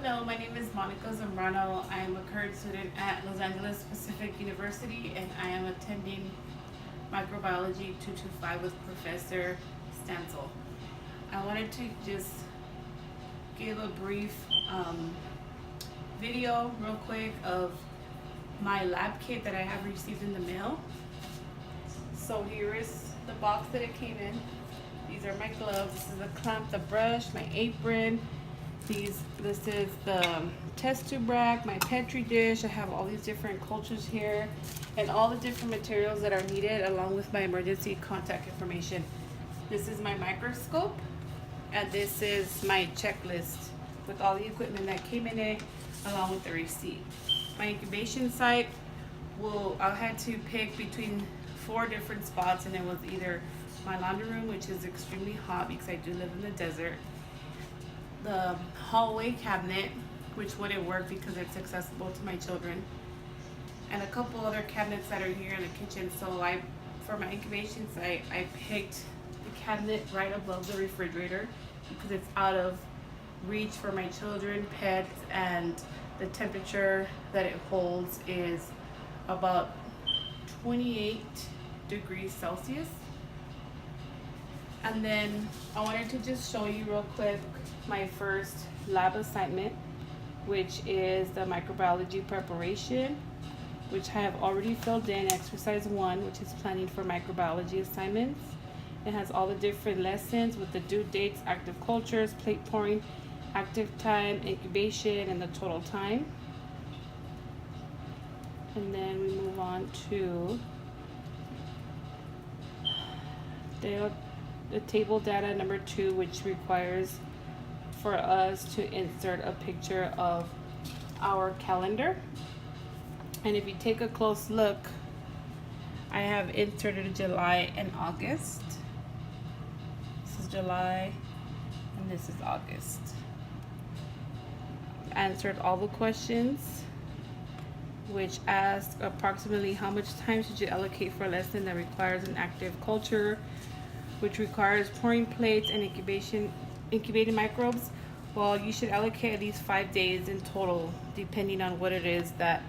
Hello, my name is Monica Zambrano. I am a current student at Los Angeles Pacific University and I am attending microbiology 225 with Professor Stansel. I wanted to just give a brief video real quick of my lab kit that I have received in the mail. So here is the box that it came in. These are my gloves. This is the clamp, the brush, my apron. This is the test tube rack, my petri dish. I have all these different cultures here and all the different materials that are needed along with my emergency contact information. This is my microscope and this is my checklist with all the equipment that came in it along with the receipt. My incubation site, I had to pick between 4 different spots, and it was either my laundry room, which is extremely hot because I do live in the desert, the hallway cabinet, which wouldn't work because it's accessible to my children, and a couple other cabinets that are here in the kitchen. So for my incubation site, I picked the cabinet right above the refrigerator because it's out of reach for my children, pets, and the temperature that it holds is about 28 degrees Celsius. And then I wanted to just show you real quick my first lab assignment, which is the microbiology preparation, which I have already filled in exercise 1, which is planning for microbiology assignments. It has all the different lessons with the due dates, active cultures, plate pouring, active time, incubation, and the total time. And then we move on to the table data number 2, which requires for us to insert a picture of our calendar. And if you take a close look, I have inserted July and August. This is July and this is August. Answered all the questions, which ask approximately how much time should you allocate for a lesson that requires an active culture, which requires pouring plates and incubating microbes. Well, you should allocate at least 5 days in total, depending on what it is that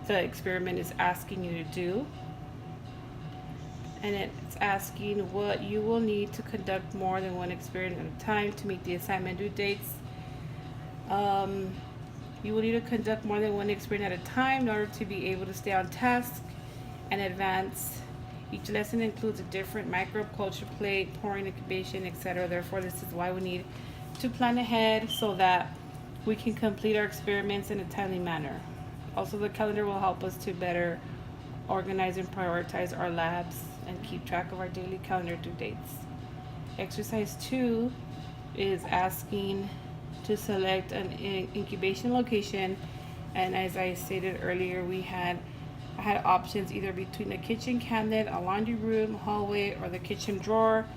the experiment is asking you to do. And it's asking what you will need to conduct more than one experiment at a time to meet the assignment due dates. You will need to conduct more than one experiment at a time in order to be able to stay on task and advance. Each lesson includes a different microbe culture plate, pouring, incubation, etc. Therefore, this is why we need to plan ahead so that we can complete our experiments in a timely manner. Also, the calendar will help us to better organize and prioritize our labs and keep track of our daily calendar due dates. Exercise 2 is asking to select an incubation location, and as I stated earlier, I had options either between a kitchen cabinet, a laundry room, hallway, or the kitchen drawer,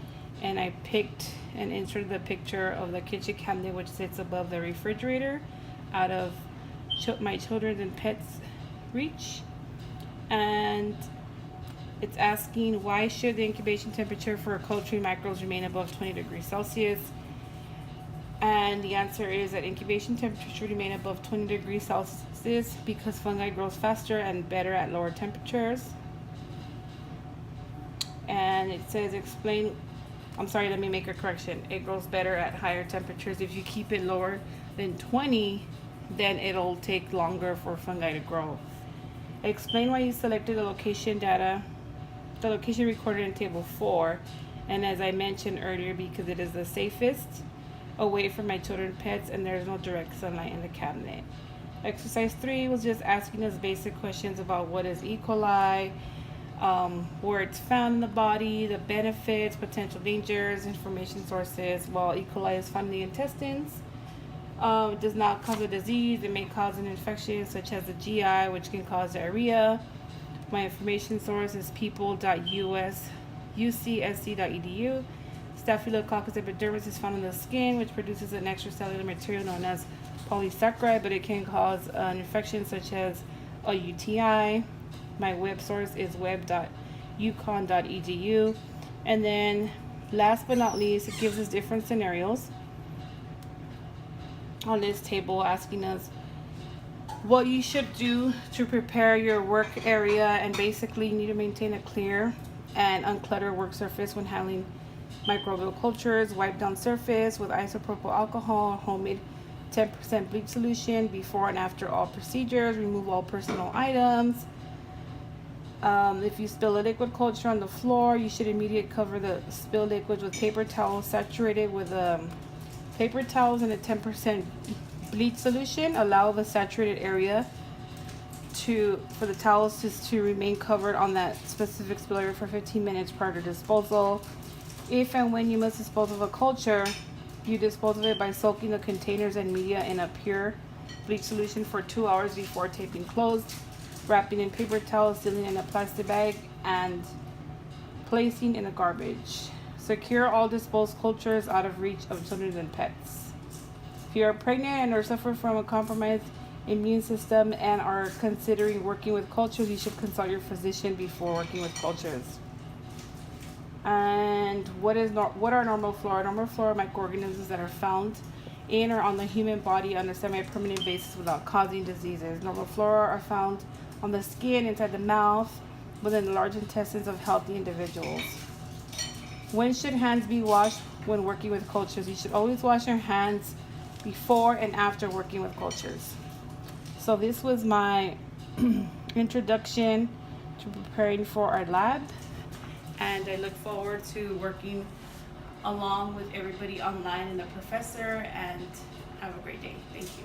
and I picked and inserted the picture of the kitchen cabinet, which sits above the refrigerator out of my children's and pets' reach. And it's asking, why should the incubation temperature for culturing microbes remain above 20 degrees Celsius? And the answer is that incubation temperature should remain above 20 degrees Celsius because fungi grows faster and better at lower temperatures. And it says let me make a correction. It grows better at higher temperatures. If you keep it lower than 20, then it'll take longer for fungi to grow. Explain why you selected the location recorded in table 4. And as I mentioned earlier, because it is the safest away from my children and pets, and there's no direct sunlight in the cabinet. Exercise 3 was just asking us basic questions about what is E. coli, where it's found in the body, the benefits, potential dangers, information sources. While E. coli is found in the intestines, it does not cause a disease. It may cause an infection such as the GI, which can cause diarrhea. My information source is people.ucsc.edu. Staphylococcus epidermis is found in the skin, which produces an extracellular material known as polysaccharide, but it can cause an infection such as a UTI. My web source is web.uconn.edu. And then last but not least, it gives us different scenarios on this table asking us what you should do to prepare your work area, and basically you need to maintain a clear and uncluttered work surface when handling microbial cultures. Wipe down surface with isopropyl alcohol or homemade 10% bleach solution before and after all procedures. Remove all personal items. If you spill a liquid culture on the floor, you should immediately cover the spilled liquids with paper towels saturated with paper towels and a 10% bleach solution. Allow the saturated area for the towels to remain covered on that specific spill area for 15 minutes prior to disposal. If and when you must dispose of a culture, you dispose of it by soaking the containers and media in a pure bleach solution for 2 hours before taping closed, wrapping in paper towels, sealing in a plastic bag, and placing in a garbage. Secure all disposed cultures out of reach of children and pets. If you are pregnant and or suffer from a compromised immune system and are considering working with cultures, you should consult your physician before working with cultures. And what are normal flora? Normal flora are microorganisms that are found in or on the human body on a semi-permanent basis without causing diseases. Normal flora are found on the skin, inside the mouth, within the large intestines of healthy individuals. When should hands be washed when working with cultures? You should always wash your hands before and after working with cultures. So this was my introduction to preparing for our lab, and I look forward to working along with everybody online and the professor, and have a great day. Thank you.